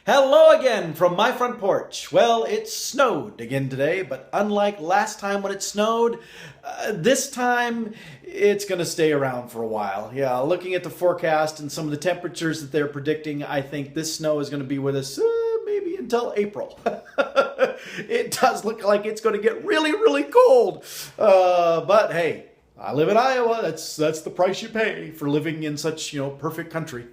Hello again from my front porch. Well, it snowed again today, but unlike last time when it snowed, this time it's going to stay around for a while. Yeah, looking at the forecast and some of the temperatures that they're predicting, I think this snow is going to be with us maybe until April. It does look like it's going to get really, really cold. But hey, I live in Iowa. That's the price you pay for living in such, perfect country.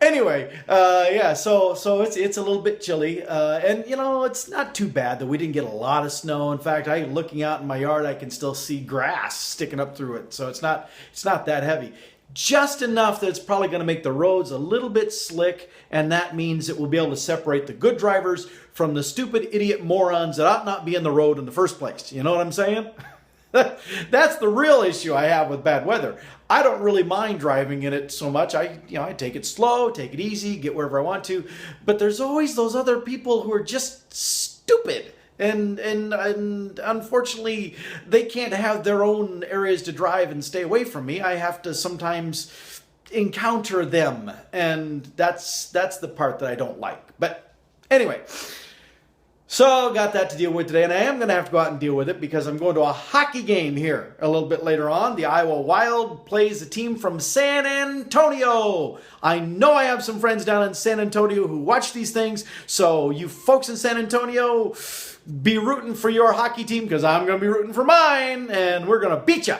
Anyway, so it's a little bit chilly, and it's not too bad that we didn't get a lot of snow. In fact, looking out in my yard, I can still see grass sticking up through it, so it's not that heavy. Just enough that it's probably going to make the roads a little bit slick, and that means it will be able to separate the good drivers from the stupid idiot morons that ought not be in the road in the first place. You know what I'm saying? That's the real issue I have with bad weather. I don't really mind driving in it so much. I take it slow, take it easy, get wherever I want to. But there's always those other people who are just stupid. And unfortunately, they can't have their own areas to drive and stay away from me. I have to sometimes encounter them. And that's the part that I don't like. But anyway, so got that to deal with today, and I am going to have to go out and deal with it because I'm going to a hockey game here a little bit later on. The Iowa Wild plays a team from San Antonio. I know I have some friends down in San Antonio who watch these things, so you folks in San Antonio, be rooting for your hockey team because I'm going to be rooting for mine, and we're going to beat you.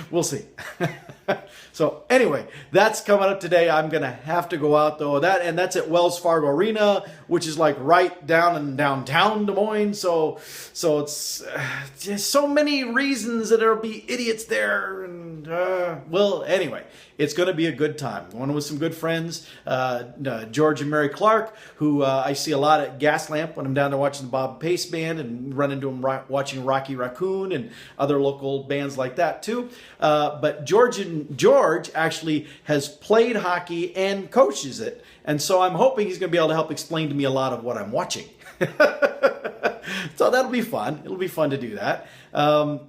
We'll see. So anyway, that's coming up today. I'm going to have to go out though. That's at Wells Fargo Arena, which is like right down in downtown Des Moines. So it's just so many reasons that there'll be idiots there. And well, anyway, it's going to be a good time. Going with some good friends, George and Mary Clark, who I see a lot at Gaslamp when I'm down there watching the Bob Pace Band, and run into them watching Rocky Raccoon and other local bands like that too. But George actually has played hockey and coaches it. And so I'm hoping he's going to be able to help explain to me a lot of what I'm watching. So that'll be fun. It'll be fun to do that. And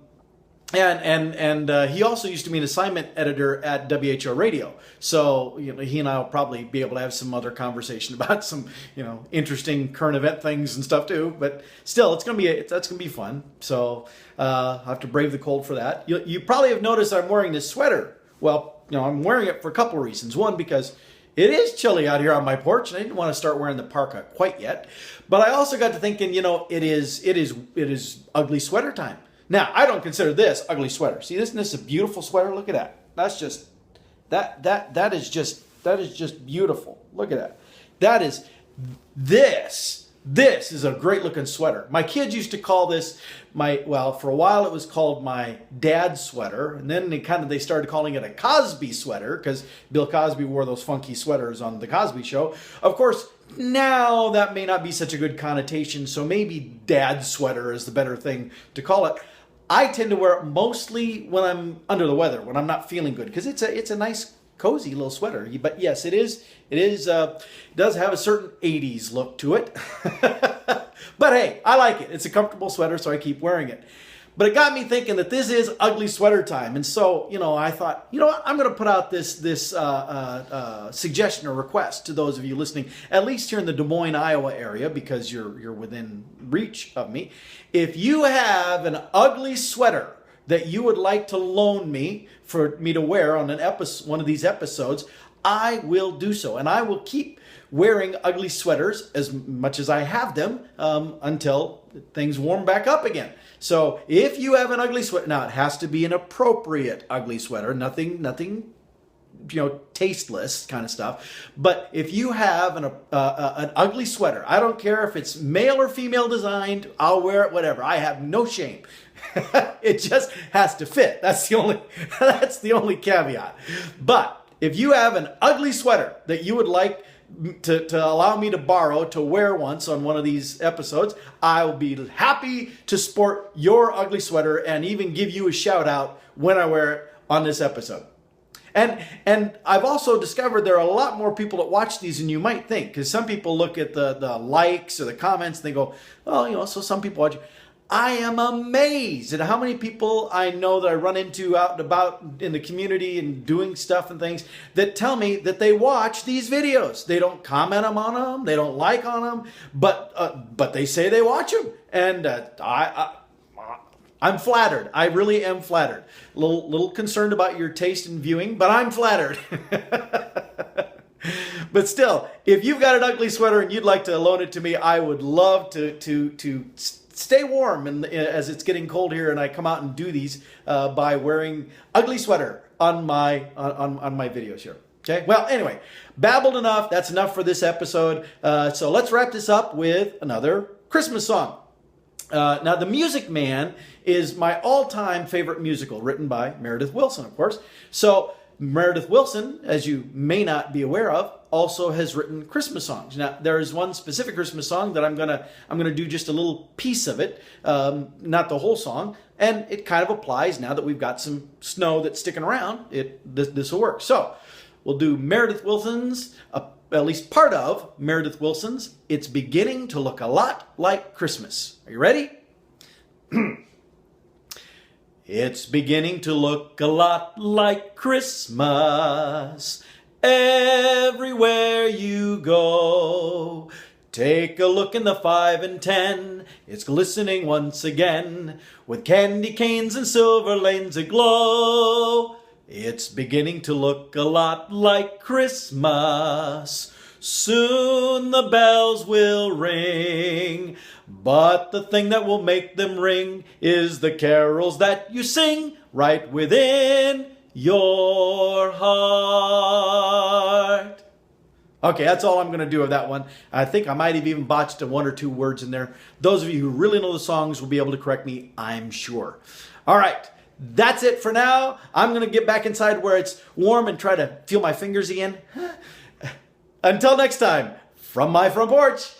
he also used to be an assignment editor at WHO Radio. So, he and I will probably be able to have some other conversation about some, interesting current event things and stuff too. But still, that's going to be fun. So, I'll have to brave the cold for that. You probably have noticed I'm wearing this sweater. Well, I'm wearing it for a couple of reasons. One, because it is chilly out here on my porch, and I didn't want to start wearing the parka quite yet. But I also got to thinking, it is ugly sweater time. Now, I don't consider this ugly sweater. See, this is a beautiful sweater. Look at that. That's just that is just beautiful. Look at that. This is a great looking sweater. My kids used to call this for a while it was called my dad's sweater, and then they started calling it a Cosby sweater because Bill Cosby wore those funky sweaters on the Cosby Show. Of course, now that may not be such a good connotation, so maybe dad's sweater is the better thing to call it. I tend to wear it mostly when I'm under the weather, when I'm not feeling good, because it's a nice, cozy little sweater. But yes, it does have a certain 80s look to it. But hey, I like it. It's a comfortable sweater, so I keep wearing it. But it got me thinking that this is ugly sweater time. And so, I thought, what? I'm going to put out this suggestion or request to those of you listening, at least here in the Des Moines, Iowa area, because you're within reach of me. If you have an ugly sweater that you would like to loan me for me to wear on one of these episodes, I will do so. And I will keep wearing ugly sweaters as much as I have them until things warm back up again. So if you have an ugly sweater, now it has to be an appropriate ugly sweater, nothing tasteless kind of stuff. But if you have an ugly sweater, I don't care if it's male or female designed, I'll wear it, whatever. I have no shame. It just has to fit. That's the only caveat. But if you have an ugly sweater that you would like to allow me to borrow to wear once on one of these episodes, I will be happy to sport your ugly sweater and even give you a shout out when I wear it on this episode. And I've also discovered there are a lot more people that watch these than you might think, because some people look at the likes or the comments and they go, oh, so some people watch. I am amazed at how many people I know that I run into out and about in the community and doing stuff and things that tell me that they watch these videos. They don't comment on them, they don't like on them, but they say they watch them, and I'm flattered. I really am flattered. Little concerned about your taste in viewing, but I'm flattered. But still, if you've got an ugly sweater and you'd like to loan it to me, I would love to stay warm as it's getting cold here and I come out and do these by wearing ugly sweater on my videos here. Okay, well, anyway, babbled enough. That's enough for this episode. So let's wrap this up with another Christmas song. Now, The Music Man is my all-time favorite musical, written by Meredith Willson, of course. So Meredith Willson, as you may not be aware of, also has written Christmas songs. Now, there is one specific Christmas song that I'm gonna do just a little piece of it, not the whole song, and it kind of applies now that we've got some snow that's sticking around. This will work. So we'll do Meredith Willson's, at least part of Meredith Willson's, It's Beginning to Look a Lot Like Christmas. Are you ready? It's beginning to look a lot like Christmas everywhere you go. Take a look in the 5 and 10. It's glistening once again with candy canes and silver lanes aglow. It's beginning to look a lot like Christmas. Soon the bells will ring, but the thing that will make them ring is the carols that you sing right within your heart. Okay, that's all I'm going to do with that one. I think I might have even botched 1 or 2 words in there. Those of you who really know the songs will be able to correct me, I'm sure. All right, that's it for now. I'm going to get back inside where it's warm and try to feel my fingers again. Until next time, from my front porch.